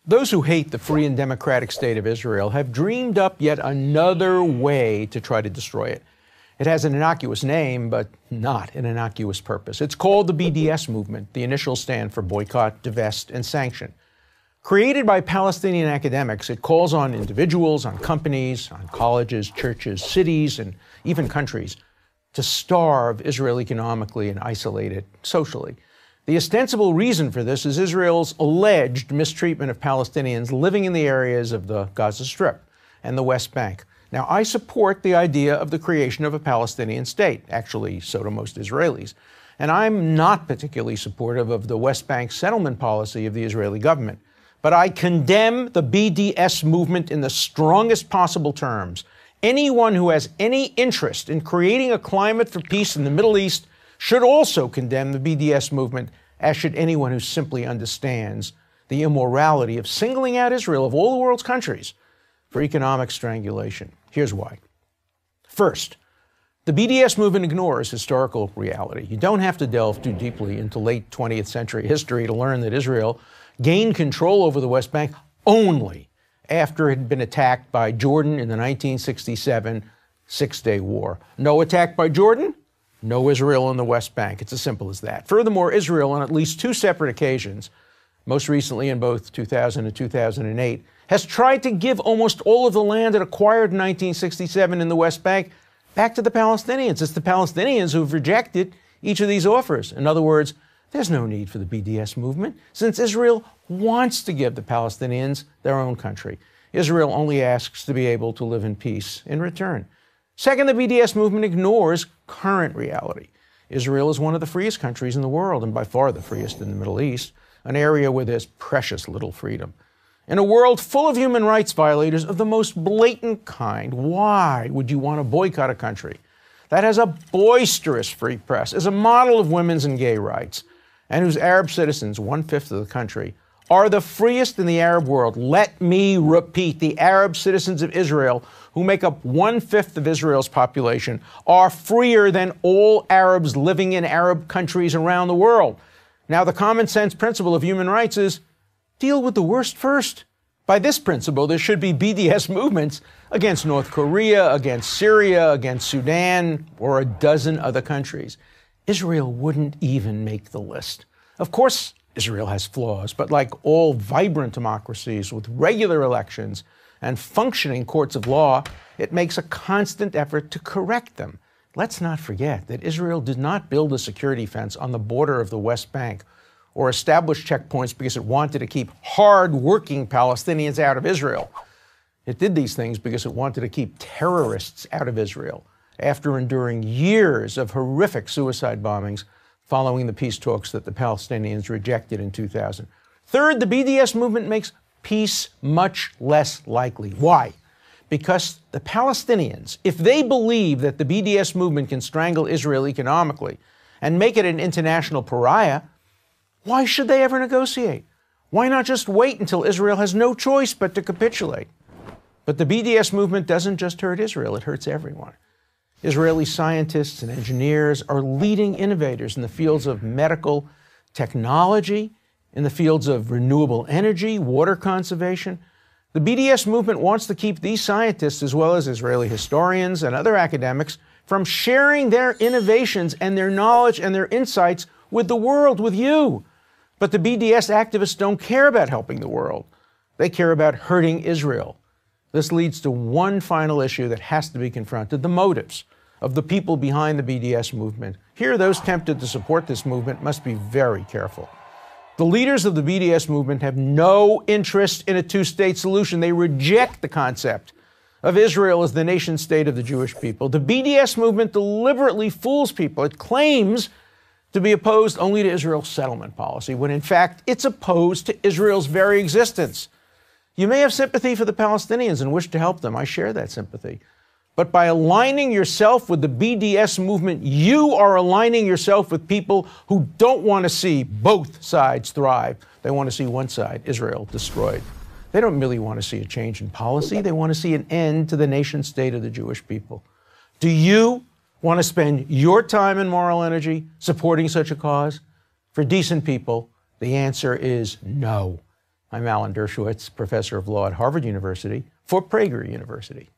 Those who hate the free and democratic state of Israel have dreamed up yet another way to try to destroy it. It has an innocuous name, but not an innocuous purpose. It's called the BDS movement. The initials stand for boycott, divest, and sanction. Created by Palestinian academics, it calls on individuals, on companies, on colleges, churches, cities, and even countries to starve Israel economically and isolate it socially. The ostensible reason for this is Israel's alleged mistreatment of Palestinians living in the areas of the Gaza Strip and the West Bank. Now, I support the idea of the creation of a Palestinian state. Actually, so do most Israelis. And I'm not particularly supportive of the West Bank settlement policy of the Israeli government. But I condemn the BDS movement in the strongest possible terms. Anyone who has any interest in creating a climate for peace in the Middle East should also condemn the BDS movement, as should anyone who simply understands the immorality of singling out Israel of all the world's countries for economic strangulation. Here's why. First, the BDS movement ignores historical reality. You don't have to delve too deeply into late 20th century history to learn that Israel gained control over the West Bank only after it had been attacked by Jordan in the 1967 Six-Day War. No attack by Jordan? No Israel in the West Bank. It's as simple as that. Furthermore, Israel, on at least two separate occasions, most recently in both 2000 and 2008, has tried to give almost all of the land it acquired in 1967 in the West Bank back to the Palestinians. It's the Palestinians who've rejected each of these offers. In other words, there's no need for the BDS movement, since Israel wants to give the Palestinians their own country. Israel only asks to be able to live in peace in return. Second, the BDS movement ignores current reality. Israel is one of the freest countries in the world, and by far the freest in the Middle East, an area where there's precious little freedom. In a world full of human rights violators of the most blatant kind, why would you want to boycott a country that has a boisterous free press, is a model of women's and gay rights, and whose Arab citizens, 1/5 of the country, are the freest in the Arab world? Let me repeat, the Arab citizens of Israel, who make up 1/5 of Israel's population, are freer than all Arabs living in Arab countries around the world. Now, the common sense principle of human rights is deal with the worst first. By this principle, there should be BDS movements against North Korea, against Syria, against Sudan, or a dozen other countries. Israel wouldn't even make the list. Of course, Israel has flaws, but like all vibrant democracies with regular elections and functioning courts of law, it makes a constant effort to correct them. Let's not forget that Israel did not build a security fence on the border of the West Bank or establish checkpoints because it wanted to keep hard-working Palestinians out of Israel. It did these things because it wanted to keep terrorists out of Israel after enduring years of horrific suicide bombings following the peace talks that the Palestinians rejected in 2000. Third, the BDS movement makes peace much less likely. Why? Because the Palestinians, if they believe that the BDS movement can strangle Israel economically and make it an international pariah, why should they ever negotiate? Why not just wait until Israel has no choice but to capitulate? But the BDS movement doesn't just hurt Israel, it hurts everyone. Israeli scientists and engineers are leading innovators in the fields of medical technology, in the fields of renewable energy, water conservation. The BDS movement wants to keep these scientists, as well as Israeli historians and other academics, from sharing their innovations and their knowledge and their insights with the world, with you. But the BDS activists don't care about helping the world. They care about hurting Israel. This leads to one final issue that has to be confronted: the motives of the people behind the BDS movement. Here, those tempted to support this movement must be very careful. The leaders of the BDS movement have no interest in a two-state solution. They reject the concept of Israel as the nation-state of the Jewish people. The BDS movement deliberately fools people. It claims to be opposed only to Israel's settlement policy, when in fact it's opposed to Israel's very existence. You may have sympathy for the Palestinians and wish to help them. I share that sympathy. But by aligning yourself with the BDS movement, you are aligning yourself with people who don't want to see both sides thrive. They want to see one side, Israel, destroyed. They don't merely want to see a change in policy. They want to see an end to the nation state of the Jewish people. Do you want to spend your time and moral energy supporting such a cause? For decent people, the answer is no. I'm Alan Dershowitz, professor of law at Harvard University for Prager University.